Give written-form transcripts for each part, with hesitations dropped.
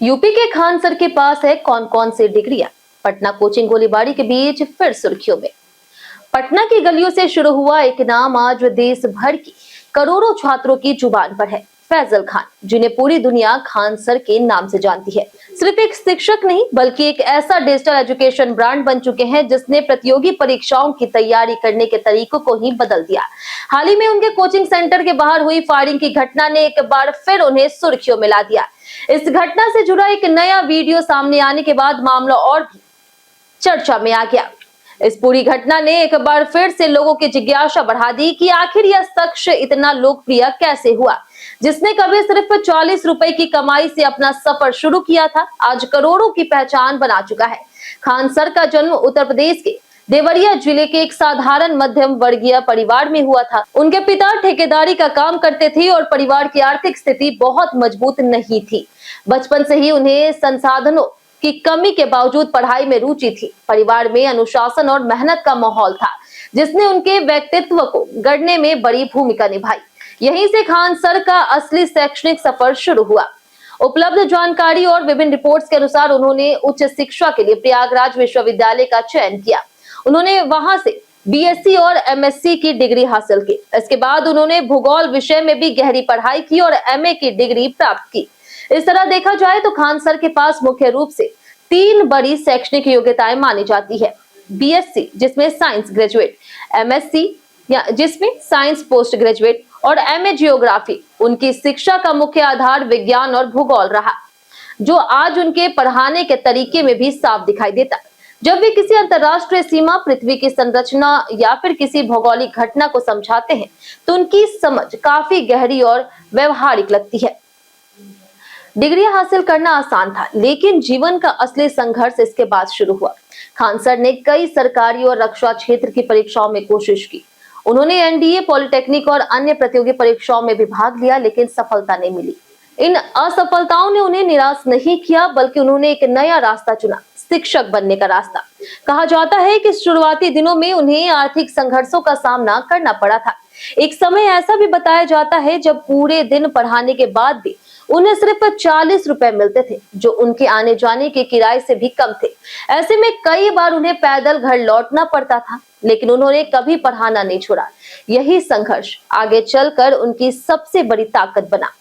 UP के Khan sir के पास है कौन कौन सी डिग्रियां। पटना कोचिंग गोलीबारी के बीच फिर सुर्खियों में। पटना की गलियों से शुरू हुआ एक नाम आज देश भर की करोड़ों छात्रों की जुबान पर है। फैजल खान, जिन्हें पूरी दुनिया खान सर के नाम से जानती है, सिर्फ एक शिक्षक नहीं बल्कि एक ऐसा डिजिटल एजुकेशन ब्रांड बन चुके हैं जिसने प्रतियोगी परीक्षाओं की तैयारी करने के तरीकों को ही बदल दिया। हाल ही में उनके कोचिंग सेंटर के बाहर हुई फायरिंग की घटना ने एक बार फिर उन्हें सुर्खियों में ला दिया। इस घटना से जुड़ा एक नया वीडियो सामने आने के बाद मामला और भी चर्चा में आ गया। इस पूरी घटना ने एक बार फिर से लोगों की जिज्ञासा बढ़ा दी कि आखिर यह शख्स इतना लोकप्रिय कैसे हुआ, जिसने कभी सिर्फ 40 रुपए की कमाई से अपना सफर शुरू किया था, आज करोड़ों की पहचान बना चुका है। खान सर का जन्म उत्तर प्रदेश के देवरिया जिले के एक साधारण मध्यम वर्गीय परिवार में हुआ था। उनके पिता ठेकेदारी का काम करते थे और परिवार की आर्थिक स्थिति बहुत मजबूत नहीं थी। बचपन से ही उन्हें संसाधनों की कमी के बावजूद पढ़ाई में रुचि थी। परिवार में अनुशासन और मेहनत का माहौल था, जिसने उनके व्यक्तित्व को गढ़ने में बड़ी भूमिका निभाई। यहीं से खान सर का असली शैक्षणिक सफर शुरू हुआ। उपलब्ध जानकारी और विभिन्न रिपोर्ट्स के अनुसार उन्होंने उच्च शिक्षा के लिए प्रयागराज विश्वविद्यालय का चयन किया। उन्होंने वहां से बीएससी और एमएससी की डिग्री हासिल की। इसके बाद उन्होंने भूगोल विषय में भी गहरी पढ़ाई की और एमए की डिग्री प्राप्त की। इस तरह देखा जाए तो खान सर के पास मुख्य रूप से 3 बड़ी शैक्षणिक योग्यताएं मानी जाती है। बीएससी, जिसमें साइंस ग्रेजुएट, एमएससी या जिसमें साइंस पोस्ट ग्रेजुएट, और एमए जियोग्राफी। उनकी शिक्षा का मुख्य आधार विज्ञान और भूगोल रहा, जो आज उनके पढ़ाने के तरीके में भी साफ दिखाई देता। जब वे किसी अंतरराष्ट्रीय सीमा, पृथ्वी की संरचना या फिर किसी भौगोलिक घटना को समझाते हैं तो उनकी समझ काफी गहरी और व्यवहारिक लगती है। डिग्रियां हासिल करना आसान था, लेकिन जीवन का असली संघर्ष इसके बाद शुरू हुआ। खान सर ने कई सरकारी और रक्षा क्षेत्र की परीक्षाओं में कोशिश की। उन्होंने एनडीए, पॉलिटेक्निक और अन्य प्रतियोगी परीक्षाओं में भी भाग लिया, लेकिन सफलता नहीं मिली। इन असफलताओं ने उन्हें निराश नहीं किया, बल्कि उन्होंने एक नया रास्ता चुना, शिक्षक बनने का रास्ता। कहा जाता है कि शुरुआती दिनों में उन्हें आर्थिक संघर्षों का सामना करना पड़ा था। एक समय ऐसा भी बताया जाता है जब पूरे दिन पढ़ाने के बाद भी उन्हें सिर्फ 40 रुपए मिलते थे, जो उनके आने जाने के किराए से भी कम थे। ऐसे में कई बार उन्हें पैदल घर लौटना पड़ता था, लेकिन उन्होंने कभी पढ़ाना नहीं छोड़ा। यही संघर्ष आगे चलकर उनकी सबसे बड़ी ताकत बना।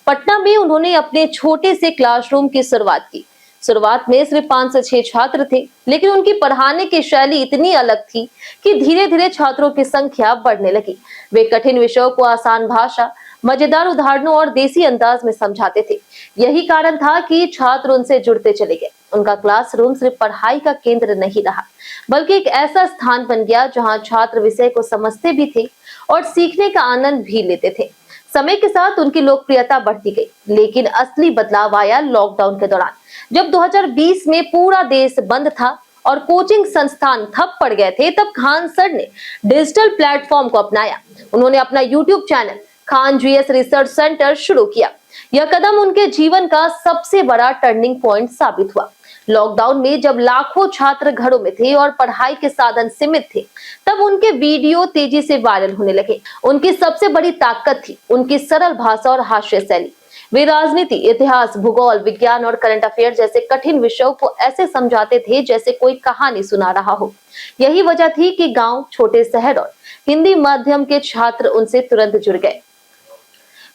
पटना में उन्होंने अपने छोटे से क्लासरूम की शुरुआत की। शुरुआत में सिर्फ 5 से 6 छात्र थे, लेकिन उनकी पढ़ाने की शैली इतनी अलग थी कि धीरे धीरे छात्रों की संख्या बढ़ने लगी। वे कठिन विषयों को आसान भाषा, मजेदार उदाहरणों और देसी अंदाज में समझाते थे। यही कारण था कि छात्र उनसे जुड़ते चले गए। उनका क्लासरूम सिर्फ पढ़ाई का केंद्र नहीं रहा, बल्कि एक ऐसा स्थान बन गया जहां छात्र विषय को समझते भी थे और सीखने का आनंद भी लेते थे। समय के साथ उनकी लोकप्रियता बढ़ती गई, लेकिन असली बदलाव आया लॉकडाउन के दौरान। जब 2020 में पूरा देश बंद था और कोचिंग संस्थान ठप पड़ गए थे, तब खान सर ने डिजिटल प्लेटफॉर्म को अपनाया। उन्होंने अपना YouTube channel Khan GS research centre शुरू किया। यह कदम उनके जीवन का सबसे बड़ा टर्निंग पॉइंट साबित हुआ। लॉकडाउन में जब लाखों छात्र घरों में थे और पढ़ाई के साधन सीमित थे, तब उनके वीडियो तेजी से वायरल होने लगे। उनकी सबसे बड़ी ताकत थी उनकी सरल भाषा और हास्य शैली। वे राजनीति, इतिहास, भूगोल, विज्ञान और करंट अफेयर जैसे कठिन विषयों को ऐसे समझाते थे जैसे कोई कहानी सुना रहा हो। यही वजह थी कि गांव, छोटे शहर और हिंदी माध्यम के छात्र उनसे तुरंत जुड़ गए।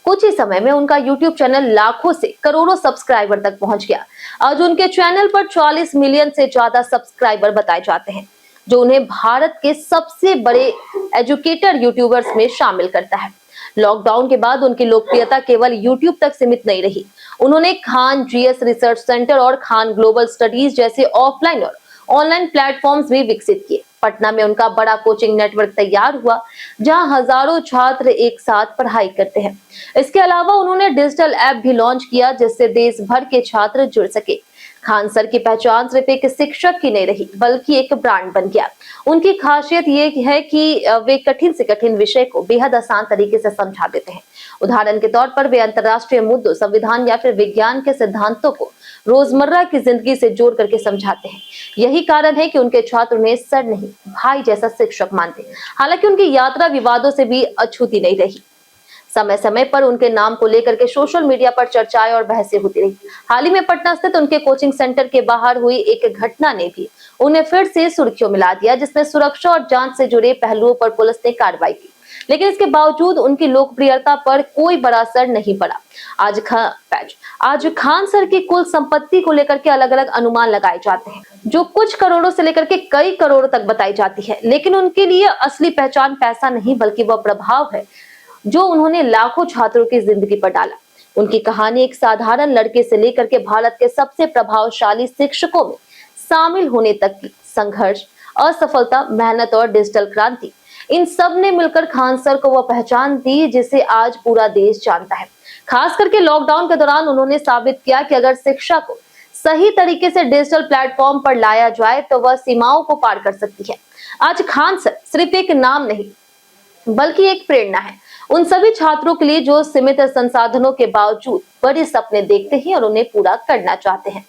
कुछ ही समय में उनका YouTube चैनल लाखों से करोड़ों सब्सक्राइबर तक पहुंच गया। आज उनके चैनल पर 40 मिलियन से ज्यादा सब्सक्राइबर बताए जाते हैं, जो उन्हें भारत के सबसे बड़े एजुकेटर यूट्यूबर्स में शामिल करता है। लॉकडाउन के बाद उनकी लोकप्रियता केवल YouTube तक सीमित नहीं रही। उन्होंने खान जीएस रिसर्च सेंटर और खान ग्लोबल स्टडीज जैसे ऑफलाइन और ऑनलाइन प्लेटफॉर्म्स भी विकसित किए। पटना में उनका बड़ा कोचिंग नेटवर्क तैयार हुआ, जहां हजारों छात्र एक साथ पढ़ाई करते हैं। इसके अलावा उन्होंने डिजिटल ऐप भी लॉन्च किया, जिससे देश भर के छात्र जुड़ सके। खान सर की पहचान सिर्फ एक शिक्षक की नहीं रही, बल्कि एक ब्रांड बन गया। उनकी खासियत ये है कि वे कठिन से कठिन विषय को बेहद आसान तरीके से समझा देते हैं। उदाहरण के तौर पर वे अंतर्राष्ट्रीय मुद्दों, संविधान या फिर विज्ञान के सिद्धांतों को रोजमर्रा की जिंदगी से जोड़ करके समझाते हैं। यही कारण है कि उनके छात्र उन्हें सर नहीं, भाई जैसा शिक्षक मानते हैं। हालांकि उनकी यात्रा विवादों से भी अछूती नहीं रही। समय समय पर उनके नाम को लेकर के सोशल मीडिया पर चर्चाएं और बहसें होती रही। हाल ही में पटना स्थित उनके कोचिंग सेंटर के बाहर हुई एक घटना ने भी उन्हें फिर से सुर्खियों में ला दिया, जिसमें सुरक्षा और जांच से जुड़े पहलुओं पर पुलिस ने कार्रवाई की, लेकिन इसके बावजूद उनकी लोकप्रियता पर कोई बड़ा असर नहीं पड़ा। आज खान सर की कुल संपत्ति को लेकर के अलग अलग अनुमान लगाए जाते हैं, जो कुछ करोड़ों से लेकर के कई करोड़ तक बताई जाती है, लेकिन उनके लिए असली पहचान पैसा नहीं बल्कि वह प्रभाव है जो उन्होंने लाखों छात्रों की जिंदगी पर डाला। उनकी कहानी एक साधारण लड़के से लेकर के भारत के सबसे प्रभावशाली शिक्षकों में शामिल होने तक की संघर्ष, असफलता, मेहनत और डिजिटल क्रांति, इन सब ने मिलकर खान सर को वह पहचान दी जिसे आज पूरा देश जानता है। खास करके लॉकडाउन के दौरान उन्होंने साबित किया कि अगर शिक्षा को सही तरीके से डिजिटल प्लेटफॉर्म पर लाया जाए तो वह सीमाओं को पार कर सकती है। आज खान सर सिर्फ एक नाम नहीं बल्कि एक प्रेरणा है उन सभी छात्रों के लिए जो सीमित संसाधनों के बावजूद बड़े सपने देखते हैं और उन्हें पूरा करना चाहते हैं।